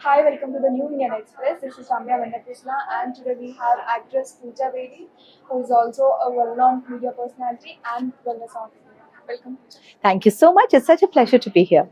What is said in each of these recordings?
Hi, welcome to the New Indian Express. This is Ramya Vendakrishna, and today we have actress Pooja Bedi, who is also a well-known media personality and wellness entrepreneur. Welcome. Thank you so much. It's such a pleasure to be here.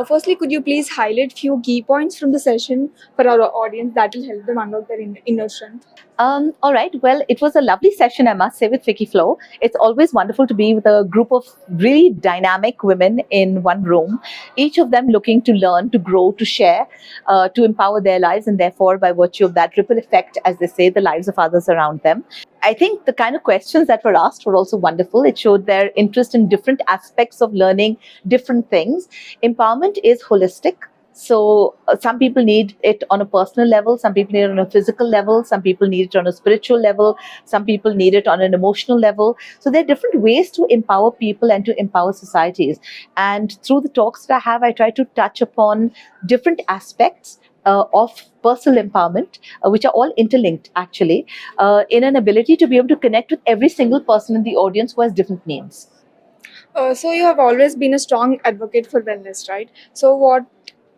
Firstly, could you please highlight few key points from the session for our audience that will help them unlock their inner strength? All right. Well, it was a lovely session, I must say, with FICCI Flo. It's always wonderful to be with a group of really dynamic women in one room, each of them looking to learn, to grow, to share, to empower their lives, and therefore, by virtue of that ripple effect, as they say, the lives of others around them. I think the kind of questions that were asked were also wonderful. It showed their interest in different aspects of learning different things. Empowerment is holistic. So some people need it on a personal level, some people need it on a physical level, some people need it on a spiritual level, some people need it on an emotional level. So there are different ways to empower people and to empower societies. And through the talks that I have, I try to touch upon different aspects of personal empowerment, which are all interlinked actually, in an ability to be able to connect with every single person in the audience who has different needs. So you have always been a strong advocate for wellness, right? So what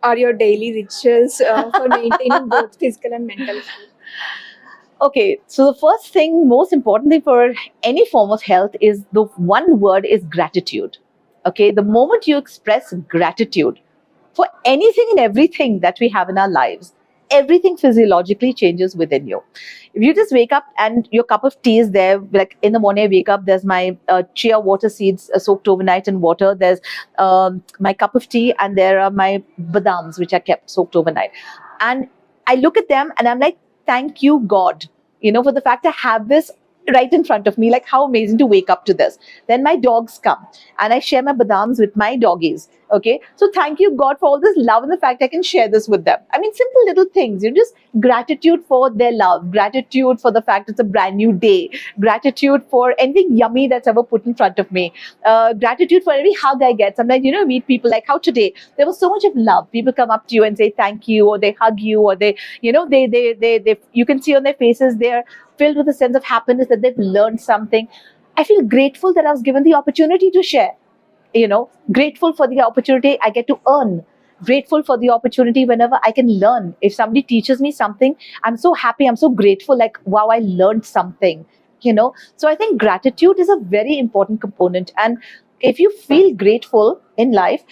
are your daily rituals for maintaining both physical and mental health? Okay, so the first thing, most important thing for any form of health is the one word is gratitude. Okay, the moment you express gratitude for anything and everything that we have in our lives, everything physiologically changes within you. If you just wake up and your cup of tea is there, like in the morning I wake up, there's my chia water seeds soaked overnight in water, there's my cup of tea, and there are my badams which are kept soaked overnight. And I look at them and I'm like, thank you, God, for the fact I have this right in front of me. Like, how amazing to wake up to this. Then my dogs come and I share my badams with my doggies. Okay. So thank you, God, for all this love and the fact I can share this with them. I mean, simple little things. Just gratitude for their love, gratitude for the fact it's a brand new day, gratitude for anything yummy that's ever put in front of me, gratitude for every hug I get. Sometimes, meet people like how today there was so much of love. People come up to you and say thank you, or they hug you, or they, they you can see on their faces they're filled with a sense of happiness that they've learned something. I feel grateful that I was given the opportunity to share. Grateful for the opportunity I get to earn. Grateful for the opportunity whenever I can learn. If somebody teaches me something, I'm so happy, I'm so grateful, like, wow, I learned something. So I think gratitude is a very important component. And if you feel grateful in life,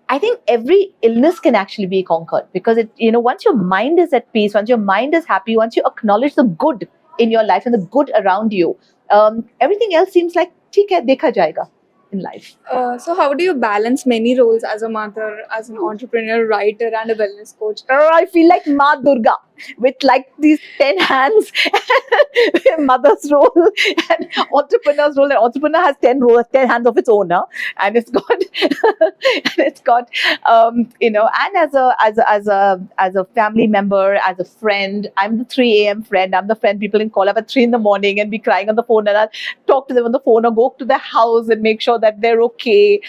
I think every illness can actually be conquered, because once your mind is at peace, once your mind is happy, once you acknowledge the good in your life and the good around you, everything else seems like theek hai, dekha jayega in life. So how do you balance many roles as a mother, as an entrepreneur, writer, and a wellness coach? I feel like Ma Durga with like these 10 hands, mother's role and entrepreneur's role. And entrepreneur has 10 roles, 10 hands of its own, huh? And it's got, and as a family member, as a friend, I'm the 3 a.m. friend. I'm the friend people can call up at 3 in the morning and be crying on the phone, and I'll talk to them on the phone or go to their house and make sure that they're okay.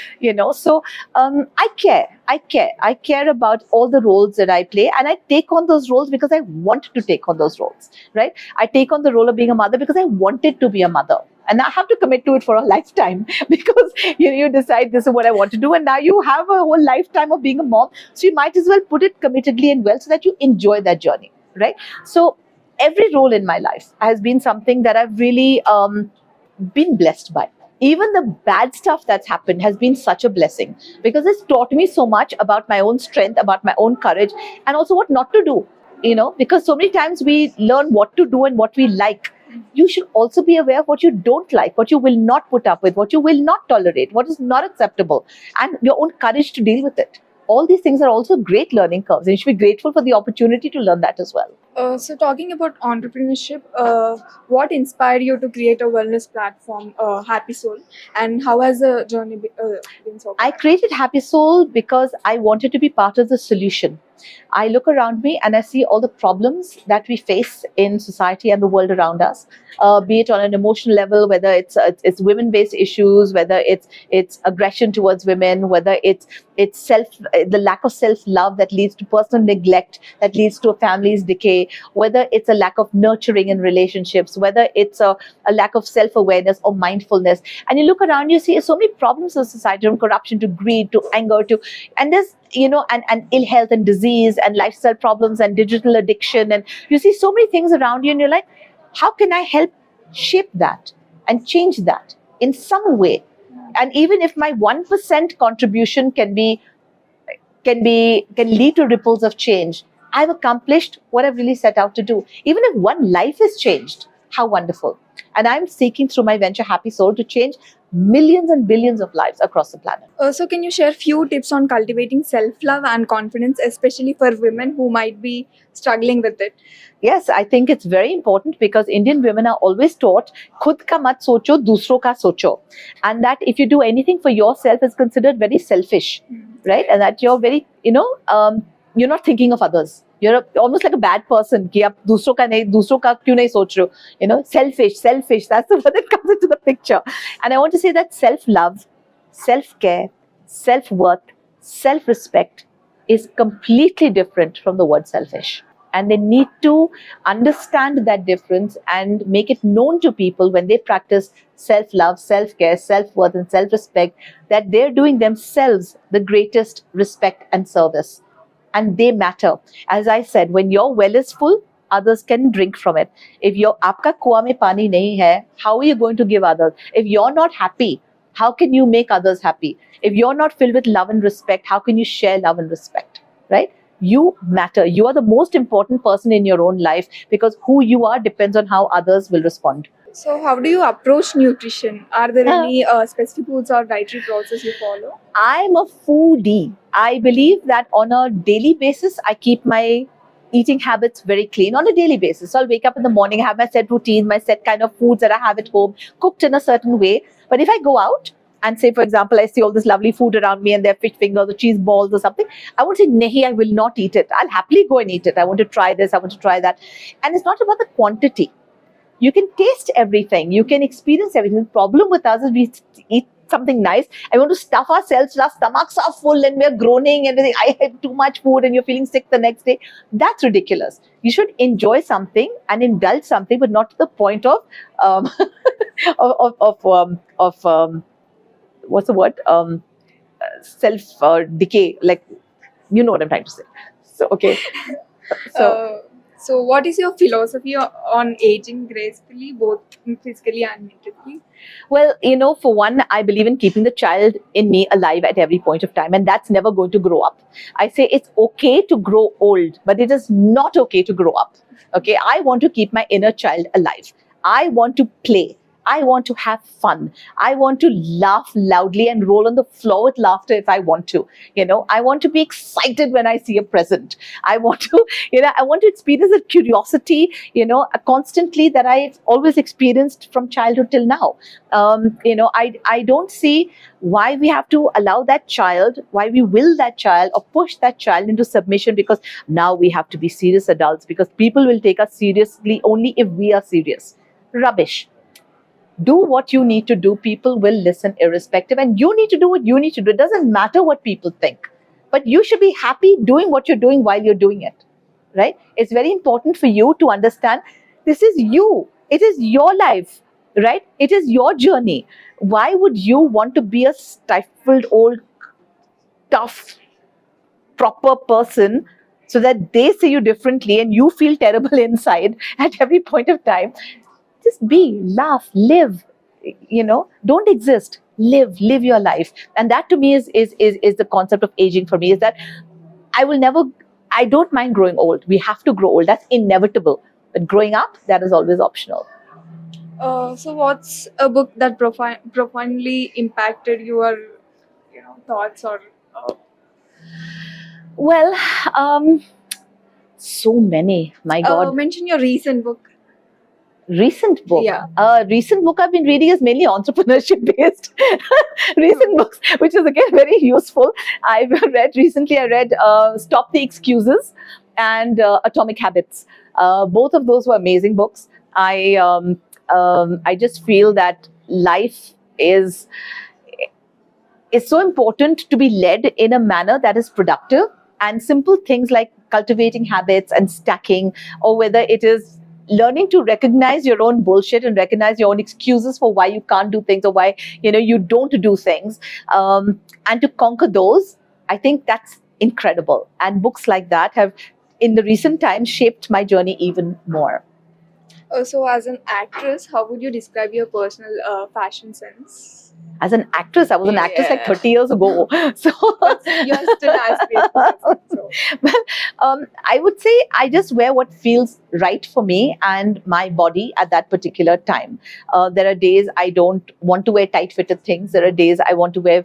So I care. I care about all the roles that I play, and I take on those roles because I want to take on those roles, right? I take on the role of being a mother because I wanted to be a mother. And I have to commit to it for a lifetime because you decide this is what I want to do. And now you have a whole lifetime of being a mom. So you might as well put it committedly and well so that you enjoy that journey, right? So every role in my life has been something that I've really been blessed by. Even the bad stuff that's happened has been such a blessing, because it's taught me so much about my own strength, about my own courage, and also what not to do. Because so many times we learn what to do and what we like. You should also be aware of what you don't like, what you will not put up with, what you will not tolerate, what is not acceptable, and your own courage to deal with it. All these things are also great learning curves, and you should be grateful for the opportunity to learn that as well. So talking about entrepreneurship, what inspired you to create a wellness platform, Happy Soul, and how has the journey been so far? I created Happy Soul because I wanted to be part of the solution. I look around me and I see all the problems that we face in society and the world around us, be it on an emotional level, whether it's women-based issues, whether it's aggression towards women, whether it's the lack of self-love that leads to personal neglect, that leads to a family's decay, day, whether it's a lack of nurturing in relationships, whether it's a lack of self-awareness or mindfulness. And you look around, you see so many problems in society, from corruption to greed to anger to, and there's, and ill health and disease and lifestyle problems and digital addiction. And you see so many things around you and you're like, how can I help shape that and change that in some way? And even if my 1% contribution can lead to ripples of change, I've accomplished what I've really set out to do. Even if one life is changed, how wonderful. And I'm seeking through my venture Happy Soul to change millions and billions of lives across the planet. So can you share few tips on cultivating self-love and confidence, especially for women who might be struggling with it? Yes, I think it's very important because Indian women are always taught, khud ka mat socho, dusro ka socho. And that if you do anything for yourself is considered very selfish, right? And that you're very, you're not thinking of others. You're almost like a bad person. Ki aap dusro ka kyun nahi soch rahe ho? Selfish. That's the word that comes into the picture. And I want to say that self-love, self-care, self-worth, self-respect is completely different from the word selfish. And they need to understand that difference and make it known to people when they practice self-love, self-care, self-worth, and self-respect, that they're doing themselves the greatest respect and service. And they matter. As I said, when your well is full, others can drink from it. If your aapka kuwa mein pani nahi hai, how are you going to give others? If you're not happy, how can you make others happy? If you're not filled with love and respect, how can you share love and respect, right? You matter. You are the most important person in your own life because who you are depends on how others will respond. So how do you approach nutrition? Are there any specific foods or dietary process you follow? I'm a foodie. I believe that on a daily basis, I keep my eating habits very clean on a daily basis. So I'll wake up in the morning, have my set routine, my set kind of foods that I have at home, cooked in a certain way. But if I go out and say, for example, I see all this lovely food around me and there are fish fingers or cheese balls or something, I won't say, nahi, I will not eat it. I'll happily go and eat it. I want to try this, I want to try that. And it's not about the quantity. You can taste everything. You can experience everything. The problem with us is we eat something nice. I want to stuff ourselves, our stomachs are full and we're groaning and I had too much food and you're feeling sick the next day. That's ridiculous. You should enjoy something and indulge something, but not to the point of, what's the word? Self-decay. Like, you know what I'm trying to say. So, okay. So what is your philosophy on aging gracefully, both physically and mentally? Well, for one, I believe in keeping the child in me alive at every point of time, and that's never going to grow up. I say it's okay to grow old, but it is not okay to grow up. Okay, I want to keep my inner child alive. I want to play. I want to have fun. I want to laugh loudly and roll on the floor with laughter if I want to. I want to be excited when I see a present. I want to, I want to experience that curiosity, constantly that I've always experienced from childhood till now. I don't see why we have to allow that child, why we will that child or push that child into submission because now we have to be serious adults because people will take us seriously only if we are serious. Rubbish. Do what you need to do. People will listen irrespective, and you need to do what you need to do. It doesn't matter what people think, but you should be happy doing what you're doing while you're doing it, right? It's very important for you to understand this is you. It is your life, right? It is your journey. Why would you want to be a stifled, old, tough, proper person so that they see you differently and you feel terrible inside at every point of time? Just be, laugh, live, don't exist, live your life. And that to me is the concept of aging for me, is that I don't mind growing old. We have to grow old. That's inevitable. But growing up, that is always optional. So what's a book that profoundly impacted your thoughts or... Well, so many, my God. Mention your recent book. Recent book. Yeah. Recent book I've been reading is mainly entrepreneurship based. Recent books, which is again very useful. I read Stop the Excuses and Atomic Habits. Both of those were amazing books. I just feel that life is so important to be led in a manner that is productive, and simple things like cultivating habits and stacking, or whether it is learning to recognize your own bullshit and recognize your own excuses for why you can't do things or why you don't do things, and to conquer those. I think that's incredible, and books like that have in the recent times shaped my journey even more. So, as an actress, how would you describe your personal fashion sense? As an actress, I was an actress like 30 years ago. So You're still as great. So. well, I would say I just wear what feels right for me and my body at that particular time. There are days I don't want to wear tight-fitted things. There are days I want to wear,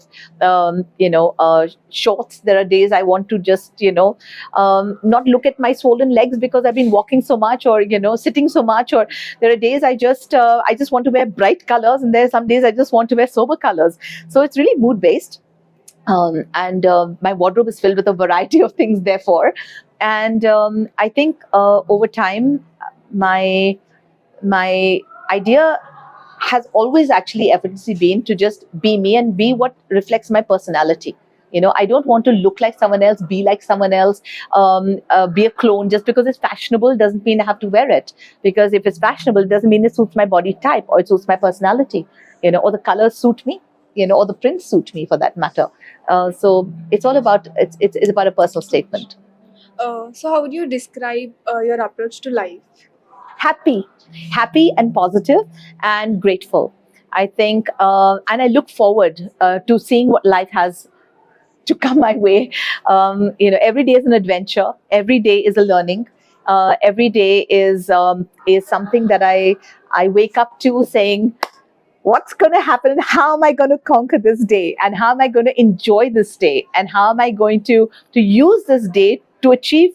shorts. There are days I want to just, not look at my swollen legs because I've been walking so much, or sitting so much. Or there are days I just want to wear bright colors, and there are some days I just want to wear sober colors. So it's really mood-based. And my wardrobe is filled with a variety of things, therefore. And I think over time, my idea has always actually effortlessly been to just be me and be what reflects my personality. I don't want to look like someone else, be like someone else, be a clone. Just because it's fashionable doesn't mean I have to wear it. Because if it's fashionable, it doesn't mean it suits my body type or it suits my personality, or the colors suit me, or the prints suit me for that matter. So it's all about, it's about a personal statement. So how would you describe your approach to life? Happy and positive and grateful. I think, and I look forward to seeing what life has to come my way. Every day is an adventure. Every day is a learning. Every day is something that I wake up to saying, what's going to happen and how am I going to conquer this day, and how am I going to enjoy this day, and how am I going to use this day to achieve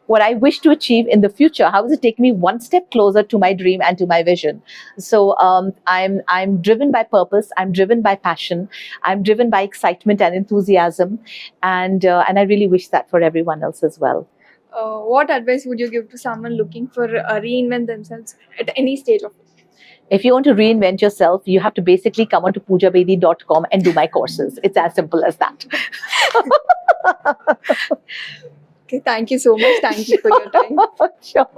what I wish to achieve in the future? How does it take me one step closer to my dream and to my vision? So I'm driven by purpose. I'm driven by passion. I'm driven by excitement and enthusiasm, and I really wish that for everyone else as well. What advice would you give to someone looking for reinvent themselves at any stage of life? If you want to reinvent yourself, you have to basically come onto poojabedi.com and do my courses. It's as simple as that. Okay, thank you so much. Thank you for your time. Sure.